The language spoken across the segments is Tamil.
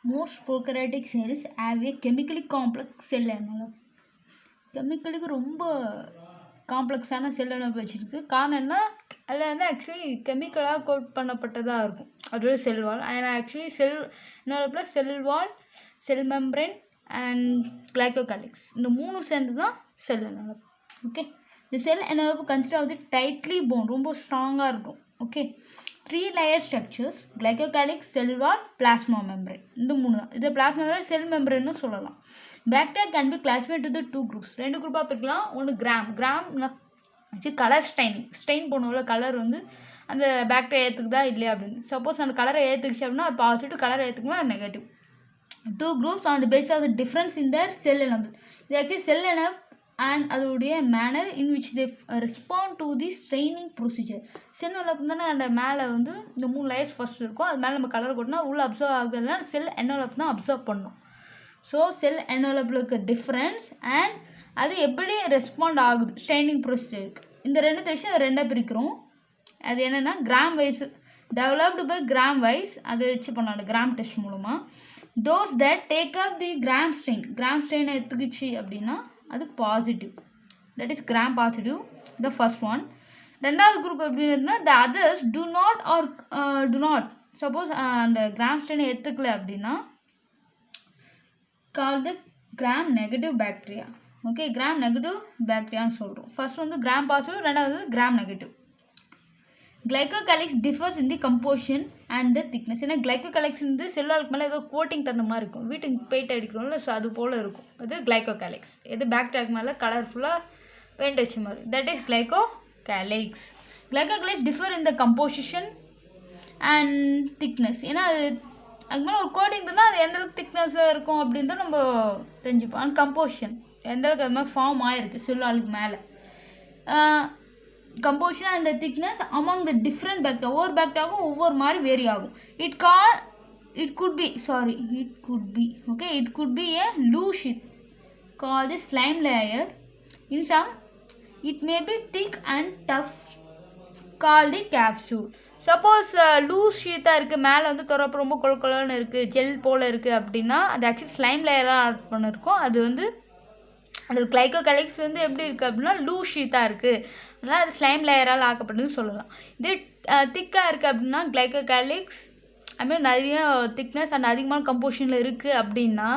Most prokaryotic cells have a chemically complex cell envelope. கெமிக்கலுக்கு ரொம்ப காம்ப்ளெக்ஸான செல் envelope வச்சுருக்கு. காரணம் என்ன, அதில் வந்து ஆக்சுவலி கெமிக்கலாக கோட் பண்ணப்பட்டதாக இருக்கும். அதுவே cell wall and actually cell envelopeல cell wall, cell membrane and glycocalyx இந்த மூணும் சேர்ந்து தான் செல் envelope. ஓகே, இந்த செல் envelope கன்சிடர் ஆகுது டைட்லி போன், ரொம்ப ஸ்ட்ராங்காக இருக்கும். Okay, 3 layer structures, glycocalyx, cell wall, plasma membrane. இந்த மூணு தான். இது plasma membrane, cell membrane சொல்லலாம். Bacteria can be classified into the 2 groups. ரெண்டு குரூப்பாக பிரிக்கலாம். ஒன்று கிராம் கலர் ஸ்டெயின் பண்ணுவோம்ல, கலர் வந்து அந்த பாக்டீரியா ஏற்றுக்குதா இல்லையா அப்படின்னு. சப்போஸ் அந்த கலரை ஏற்றுக்குச்சு அப்படின்னா அது பாசிட்டிவ், கலரை ஏற்றுக்குமா அது negative. 2 groups on the basis of the difference in their cell envelope. இது ஆக்சுவலி செல் envelope அண்ட் அதோடைய manner in which they respond to the straining procedure. Sell envelope தானே அந்த மேலே வந்து இந்த 3 லேயர்ஸ் ஃபர்ஸ்ட் இருக்கும், அது மேலே நம்ம கலர் கொட்டினா உள்ளே அப்சர்வ் ஆகுதுன்னா செல் envelope தான் அப்சர்வ் பண்ணும். ஸோ செல் envelope இருக்க டிஃப்ரென்ஸ் அண்ட் அது எப்படி ரெஸ்பாண்ட் ஆகுது ஸ்ட்ரெயினிங் ப்ரொசீஜருக்கு, இந்த ரெண்டு விஷயம் அதை ரெண்டாக பிரிக்கிறோம். அது என்னென்னா Gram wise developed by Gram wise, அதை வச்சு பண்ணாங்க கிராம் டெஸ்ட் மூலமாக. Those that take up the Gram ஸ்ட்ரெயினை எடுத்துக்கிச்சு அப்படின்னா அது positive, that is Gram positive, the first one. ரெண்டாவது குரூப் எப்படின்னா the others do not suppose அந்த கிராம் ஸ்ட்ரெயினை எடுத்துக்கல அப்படின்னா call the Gram negative bacteria. Okay, Gram negative பாக்டீரியான்னு சொல்கிறோம். ஃபர்ஸ்ட் வந்து கிராம் பாசிட்டிவ், ரெண்டாவது Gram negative. Glycocalyx differs in the composition and the thickness. ஏன்னா கிளைகோகாலிக்ஸ் வந்து செல்வாளுக்கு மேலே ஏதோ கோட்டிங் தந்த மாதிரி இருக்கும், வீட்டுக்கு பெயிண்ட் அடிக்கிறோம்ல, ஸோ அது போல் இருக்கும். இது கிளைகோகாலிக்ஸ். இது பாக்டீரியாக்கு மேலே கலர்ஃபுல்லாக பெயிண்ட் அடிச்ச மாதிரி, that is glycocalyx. Glycocalyx differ in the composition and thickness. ஏன்னா அதுக்கு மேலே ஒரு கோட்டிங் தந்தால் அது எந்தளவுக்கு திக்னஸாக இருக்கும் அப்படின்னு தான் நம்ம தெரிஞ்சுப்போம். அண்ட் கம்போசிஷன் எந்தளவுக்கு அது மாதிரி ஃபார்ம் ஆகிருக்கு செல்வாளுக்கு மேலே. composition and the thickness among the different bacteria, ஒவ்வொரு பாக்டீரியாவும் ஒவ்வொரு மாதிரி வேரி ஆகும். it could be a loose sheath called the slime layer. In some it may be thick and tough called the capsule. Suppose loose ஷீட்டாக இருக்குது, மேலே வந்து துறப்பு ரொம்ப கொலன்னு இருக்குது, ஜெல் போல் இருக்குது அப்படின்னா அது ஆக்சுவலி ஸ்லைம் லேயராக ஆட் பண்ணியிருக்கோம். அது வந்து அது கிளைகோகாலிக்ஸ் வந்து எப்படி இருக்குது அப்படின்னா லூஸ் ஷீட்டாக இருக்குது, அதனால் அது ஸ்லைம் லேயரால் ஆக்கப்பட்டதுன்னு சொல்லலாம். இது திக்காக இருக்குது அப்படின்னா கிளைகோகாலிக்ஸ் அதுமாதிரி நிறைய திக்னஸ் அண்ட் அதிகமான கம்போசிஷனில் இருக்குது அப்படின்னா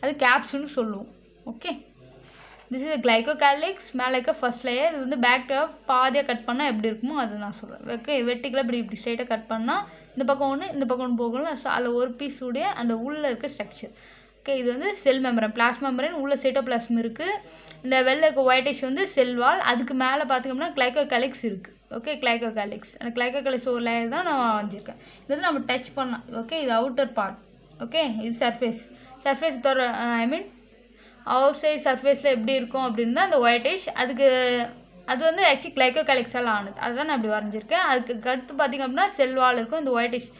அது கேப்சூல்னு சொல்லுவோம். Okay, this is glycocalyx. மேலே இருக்க ஃபர்ஸ்ட் லேயர். இது வந்து பாக்டீரியா பாதியாக கட் பண்ணால் எப்படி இருக்குமோ அது நான் சொல்கிறேன். ஓகே, வெர்டிகலாக இப்படி ஸ்ட்ரைட்டாக கட் பண்ணால் இந்த பக்கம் ஒன்று இந்த பக்கம் ஒன்று போகணும். ஸோ அதில் ஒரு பீஸ் உடைய அந்த உள்ளே இருக்க ஸ்ட்ரக்சர். ஓகே, இது வந்து செல் மெம்பரேன், பிளாஸ்மா மெம்பரேன், உள்ள சைட்டோபிளாஸ்ம் இருக்குது. இந்த வெள்ளை இருக்க ஒயிட்டிஷ் வந்து செல் வால், அதுக்கு மேலே பார்த்திங்கன்னா கிளைகோகாலிக்ஸ் இருக்குது. ஓகே, கிளைகோகாலிக்ஸ். அந்த கிளைகோகாலிக்ஸ் ஒரு லேயர் தான் நான் வரைஞ்சிருக்கேன். இது வந்து நம்ம டச் பண்ணலாம். ஓகே, இது அவுட்டர் பார்ட். ஓகே, இது சர்ஃபேஸ் அவுட் சைட் சர்ஃபேஸில் எப்படி இருக்கும் அப்படின்னா அந்த ஒயிட்டிஷ், அது வந்து ஆக்சுவலி கிளைகோகாலிக்ஸால் ஆனது, அதுதான் நான் அப்படி வரைஞ்சிருக்கேன். அதுக்கு அடுத்து பார்த்திங்க அப்படின்னா செல் வால் இருக்கும். இந்த ஒயிட்டிஷ்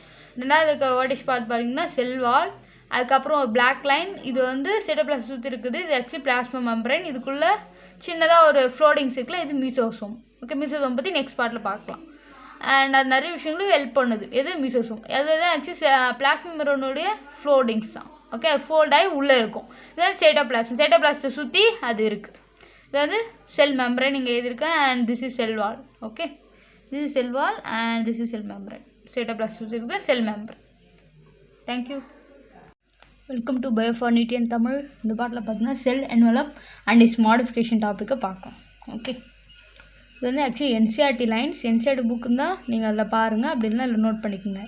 ரெண்டாவது இருக்க ஒயிட்டிஷ் பார்த்து பார்த்தீங்கன்னா செல் வால். அதுக்கப்புறம் பிளாக் லைன், இது வந்து சைட்டோபிளாஸ்ம் சுற்றி இருக்குது. இது ஆக்சுவலி பிளாஸ்மா மெம்பரேன். இதுக்குள்ளே சின்னதாக ஒரு ஃப்ளோடிங்ஸ் இருக்குல்ல, இது மீசோசோம். ஓகே, மீசோசோம் பற்றி நெக்ஸ்ட் பார்ட்டில் பார்க்கலாம். அண்ட் அது நிறைய விஷயங்களும் ஹெல்ப் பண்ணுது. எது மீசோசோம், அதுதான் ஆக்சுவலி பிளாஸ்மா மெம்பரேனுடைய ஃப்ளோடிங்ஸ் தான். ஓகே, அது ஃபோல்ட் ஆகி உள்ளே இருக்கும். இதுதான் சைட்டோபிளாஸ்ட்டை சுற்றி அது இருக்குது. இது வந்து செல் மெம்பரேன் இங்கே எழுதியிருக்கேன். And this is cell wall. Okay, this is cell wall and this is cell membrane. Cytoplast சுற்றி இருக்குது cell membrane. Thank you. Welcome to biofraternity and Tamil. இந்த பாட்டில் பார்த்தீங்கன்னா cell envelope and is modification டாப்பிக்கை பார்க்கலாம். ஓகே, இது வந்து actually NCERT lines, NCERT book தான், நீங்கள் அதில் பாருங்கள், அப்படி இல்லைனா அதில் நோட் பண்ணிக்கோங்க.